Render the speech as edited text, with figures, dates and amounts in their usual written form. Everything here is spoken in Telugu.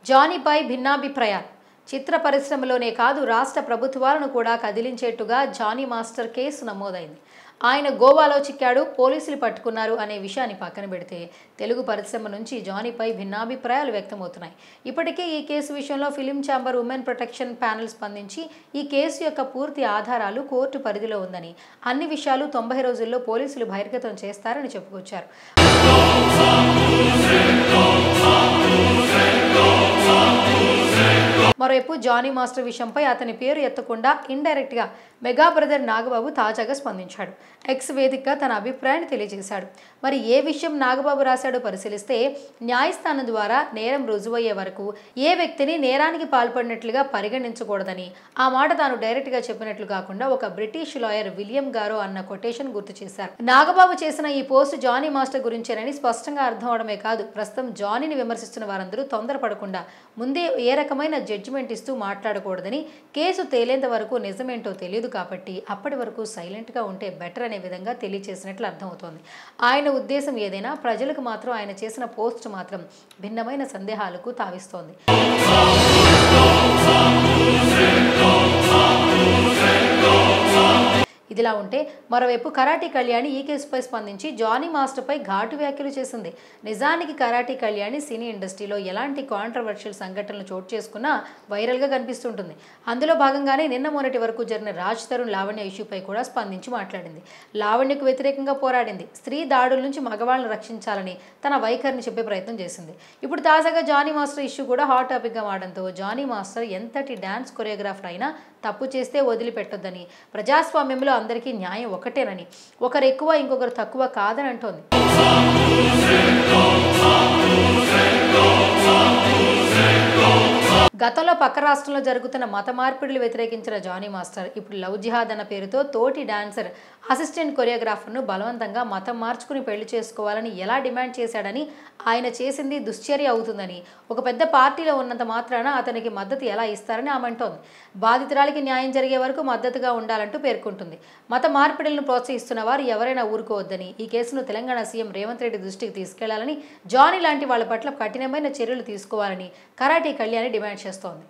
జానీపై భిన్నాభిప్రాయాలు. చిత్ర పరిశ్రమలోనే కాదు రాష్ట్ర ప్రభుత్వాలను కూడా కదిలించేట్టుగా జానీ మాస్టర్ కేసు నమోదైంది. ఆయన గోవాలో చిక్కాడు, పోలీసులు పట్టుకున్నారు అనే విషయాన్ని పక్కన పెడితే తెలుగు పరిశ్రమ నుంచి జానీపై భిన్నాభిప్రాయాలు వ్యక్తమవుతున్నాయి. ఇప్పటికే ఈ కేసు విషయంలో film chamber women protection panel స్పందించి ఈ కేసు యొక్క పూర్తి ఆధారాలు కోర్టు పరిధిలో ఉందని, అన్ని విషయాలు 90 రోజుల్లో పోలీసులు బహిర్గతం చేస్తారని చెప్పుకొచ్చారు. మరోవైపు జానీ మాస్టర్ విషయంపై అతని పేరు ఎత్తకుండా ఇండైరెక్ట్ గా మెగా బ్రదర్ నాగబాబు తాజాగా స్పందించాడు. ఎక్స్ వేదికగా తన అభిప్రాయాన్ని తెలియజేశాడు. మరి ఏ విషయం నాగబాబు రాశాడో పరిశీలిస్తే, న్యాయస్థానం ద్వారా నేరం రుజువయ్యే వరకు ఏ వ్యక్తిని నేరానికి పాల్పడినట్లుగా పరిగణించకూడదని, ఆ మాట తాను డైరెక్ట్ గా చెప్పినట్లు కాకుండా ఒక బ్రిటిష్ లాయర్ విలియం గారో అన్న కొటేషన్ గుర్తు చేశారు. నాగబాబు చేసిన ఈ పోస్ట్ జానీ మాస్టర్ గురించేనని స్పష్టంగా అర్థం అవడమే కాదు, ప్రస్తుతం జానీని విమర్శిస్తున్న వారందరూ తొందరపడకుండా ముందే ఏ రకమైన జడ్జిమెంట్ ఇస్తూ మాట్లాడకూడదని, కేసు తేలేంత వరకు నిజమేంటో తెలియదు కాబట్టి అప్పటి వరకు సైలెంట్ గా ఉంటే బెటర్ అనే విధంగా తెలియజేసినట్లు అర్థమవుతోంది. ఆయన ఉద్దేశం ఏదైనా, ప్రజలకు మాత్రం ఆయన చేసిన పోస్ట్ మాత్రం భిన్నమైన సందేహాలకు తావిస్తోంది. ఇదిలా ఉంటే మరోవైపు కరాటీ కళ్యాణి ఈ కేసుపై స్పందించి జానీ మాస్టర్పై ఘాటు వ్యాఖ్యలు చేసింది. నిజానికి కరాటీ కళ్యాణి సినీ ఇండస్ట్రీలో ఎలాంటి కాంట్రవర్షియల్ సంఘటనలు చోటు చేసుకున్నా వైరల్గా కనిపిస్తుంటుంది. అందులో భాగంగానే నిన్న మొన్నటి వరకు జరిగిన రాజ్ తరుణ్ లావణ్య ఇష్యూపై కూడా స్పందించి మాట్లాడింది. లావణ్యకు వ్యతిరేకంగా పోరాడింది. స్త్రీ దాడుల నుంచి మగవాళ్ళను రక్షించాలని తన వైఖరిని చెప్పే ప్రయత్నం చేసింది. ఇప్పుడు తాజాగా జానీ మాస్టర్ ఇష్యూ కూడా హాట్ టాపిక్గా మారడంతో జానీ మాస్టర్ ఎంతటి డాన్స్ కొరియోగ్రాఫర్ అయినా తప్పు చేస్తే వదిలిపెట్టొద్దని, ప్రజాస్వామ్యంలో అందరికీ న్యాయం ఒకటేనని, ఒకరు ఎక్కువ ఇంకొకరు తక్కువ కాదని అంటోంది. గతంలో పక్క రాష్ట్రంలో జరుగుతున్న మత మార్పిడులు వ్యతిరేకించిన జానీ మాస్టర్ ఇప్పుడు లవ్ జిహాద్ అన్న పేరుతో తోటి డాన్సర్, అసిస్టెంట్ కొరియోగ్రాఫర్ను బలవంతంగా మతం మార్చుకుని పెళ్లి చేసుకోవాలని ఎలా డిమాండ్ చేశాడని, ఆయన చేసింది దుశ్చర్య అవుతుందని, ఒక పెద్ద పార్టీలో ఉన్నంత మాత్రాన అతనికి మద్దతు ఎలా ఇస్తారని ఆమె అంటోంది. బాధితురాలికి న్యాయం జరిగే వరకు మద్దతుగా ఉండాలంటూ పేర్కొంటుంది. మత మార్పిడులను ప్రోత్సహిస్తున్న వారు ఎవరైనా ఊరుకోవద్దని, ఈ కేసును తెలంగాణ సీఎం రేవంత్ రెడ్డి దృష్టికి తీసుకెళ్లాలని, జానీ లాంటి వాళ్ల పట్ల కఠినమైన చర్యలు తీసుకోవాలని కరాటీ కళ్యాణి డిమాండ్ చేస్తోంది.